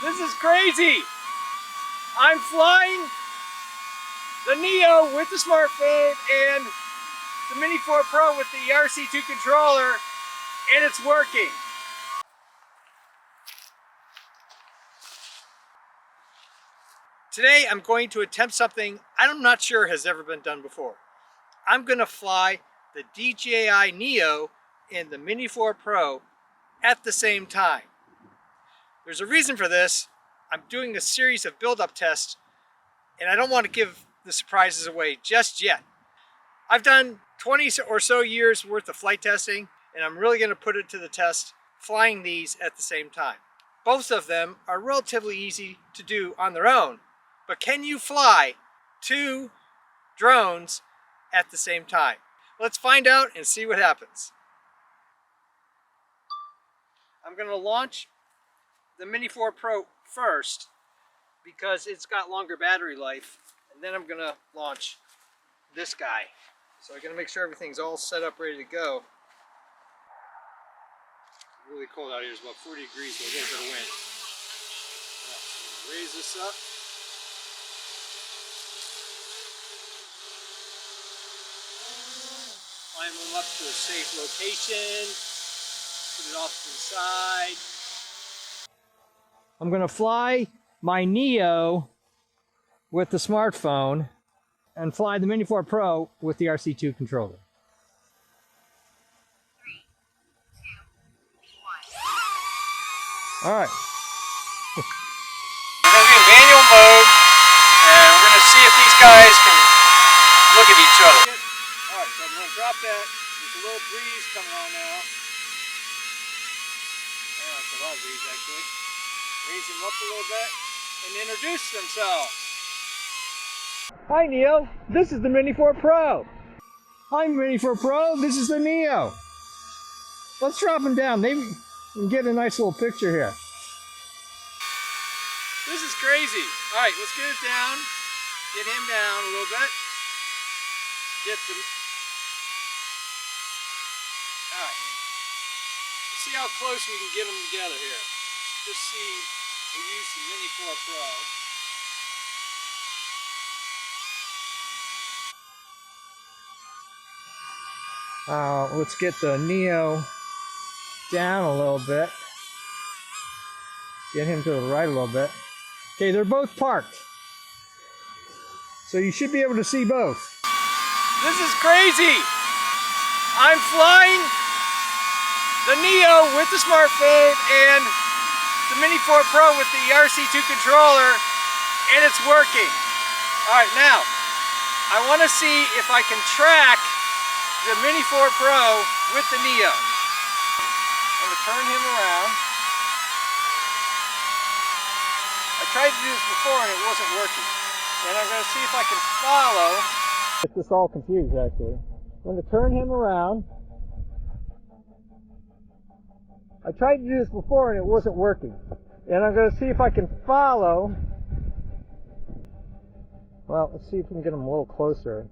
This is crazy! I'm flying the Neo with the smartphone and the Mini 4 Pro with the RC2 controller, and it's working. Today I'm going to attempt something I'm not sure has ever been done before. I'm going to fly the DJI Neo and the Mini 4 Pro at the same time. There's a reason for this. I'm doing a series of build-up tests, and I don't want to give the surprises away just yet. I've done 20 or so years worth of flight testing, and I'm really going to put it to the test flying these at the same time. Both of them are relatively easy to do on their own, but can you fly two drones at the same time? Let's find out and see what happens. I'm going to launch the Mini 4 Pro first because it's got longer battery life, and then I'm going to launch this guy. So I'm going to make sure everything's all set up, ready to go. It's really cold out here. It's about 40 degrees, so we'll get a bit of wind. Raise this up. Climb them up to a safe location. Put it off to the side. I'm going to fly my Neo with the smartphone and fly the Mini 4 Pro with the RC2 controller. 3, 2, 1. All right. We're going to be in manual mode, and we're going to see if these guys can look at each other. All right, so I'm going to drop that. There's a little breeze coming on now. Yeah, it's a lot of breeze actually. Raise them up a little bit and introduce themselves. Hi Neo, this is the Mini 4 Pro. I'm Mini 4 Pro, this is the Neo. Let's drop them down. Maybe we can get a nice little picture here. This is crazy. All right, let's get it down. Get him down a little bit. Get the... All right. Let's see how close we can get them together here. Just see, we'll use the Mini 4 Pro. Let's get the Neo down a little bit. Get him to the right a little bit. Okay, they're both parked. So you should be able to see both. This is crazy! I'm flying the Neo with the smartphone and the Mini 4 Pro with the RC2 controller, and it's working. Alright, now, I want to see if I can track the Mini 4 Pro with the Neo. I'm going to turn him around. I tried to do this before and it wasn't working. And I'm going to see if I can follow. Get this all confused actually. I'm going to turn him around. I tried to do this before and it wasn't working. And I'm going to see if I can follow. Well, let's see if we can get him a little closer.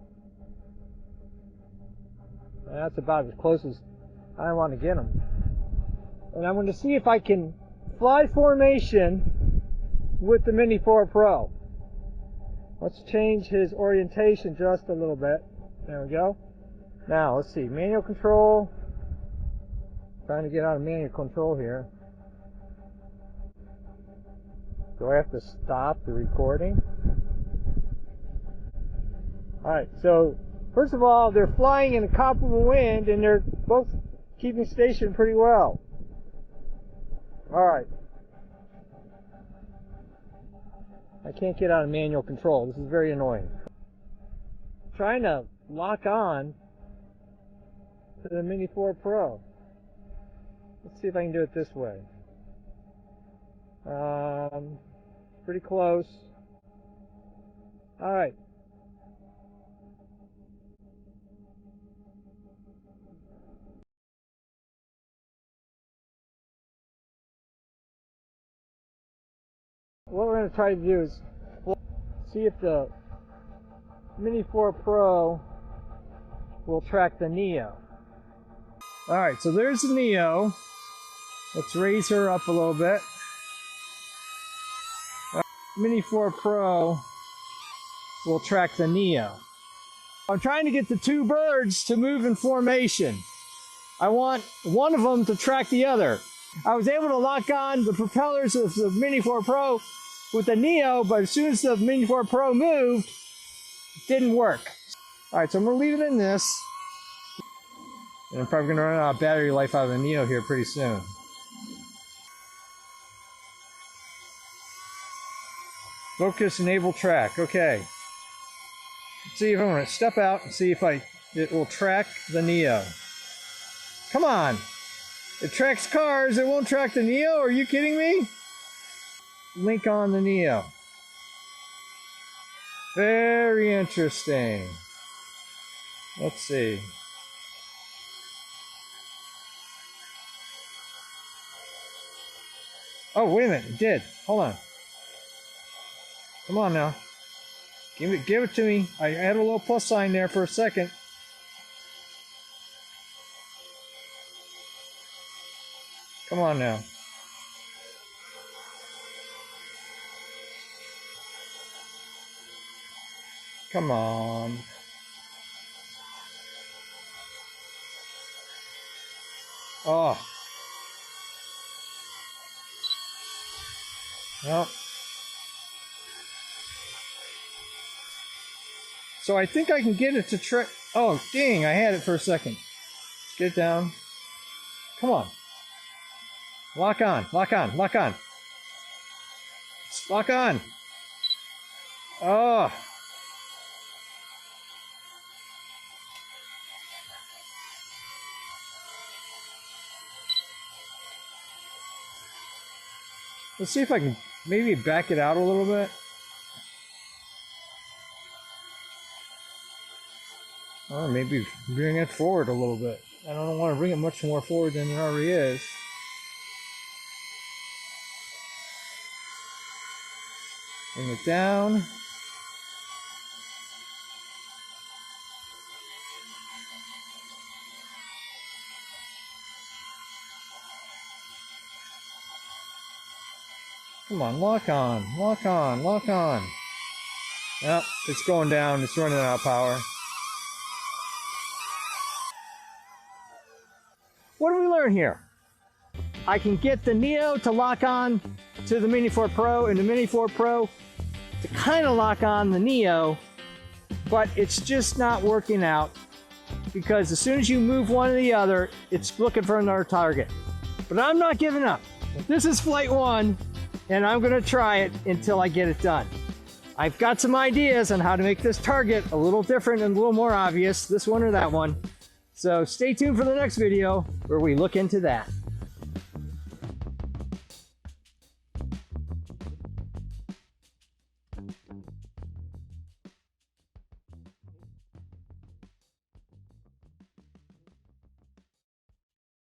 That's about as close as I want to get him. And I'm going to see if I can fly formation with the Mini 4 Pro. Let's change his orientation just a little bit. There we go. Now, let's see. Manual control. Trying to get out of manual control here. Do I have to stop the recording? Alright, so first of all, they're flying in a comparable wind and they're both keeping station pretty well. Alright. I can't get out of manual control. This is very annoying. I'm trying to lock on to the Mini 4 Pro. Let's see if I can do it this way. Pretty close. Alright. What we're going to try to do is see if the Mini 4 Pro will track the Neo. Alright, so there's the Neo. Let's raise her up a little bit. Mini 4 Pro will track the Neo. I'm trying to get the two birds to move in formation. I want one of them to track the other. I was able to lock on the propellers of the Mini 4 Pro with the Neo, but as soon as the Mini 4 Pro moved, it didn't work. All right, so I'm gonna leave it in this. And I'm probably gonna run out of battery life out of the Neo here pretty soon. Focus, enable track, okay. Let's see if I'm gonna step out and see if it will track the Neo. Come on, it tracks cars, it won't track the Neo, are you kidding me? Link on the Neo. Very interesting. Let's see. Oh, wait a minute, it did. Hold on. Come on now. Give it to me. I had a little plus sign there for a second. Come on now. Come on. Oh. Well. So I think I can get it to track. Oh, dang, I had it for a second. Let's get it down. Come on. Lock on, lock on, lock on. Lock on. Oh. Let's see if I can maybe back it out a little bit. Or maybe bring it forward a little bit. I don't want to bring it much more forward than it already is. Bring it down. Come on, lock on, lock on, lock on. Yep, it's going down, it's running out of power. What do we learn here? I can get the Neo to lock on to the Mini 4 Pro and the Mini 4 Pro to kind of lock on the Neo, but it's just not working out because as soon as you move one or the other, it's looking for another target. But I'm not giving up. This is flight 1 and I'm gonna try it until I get it done. I've got some ideas on how to make this target a little different and a little more obvious, this one or that one. So stay tuned for the next video where we look into that.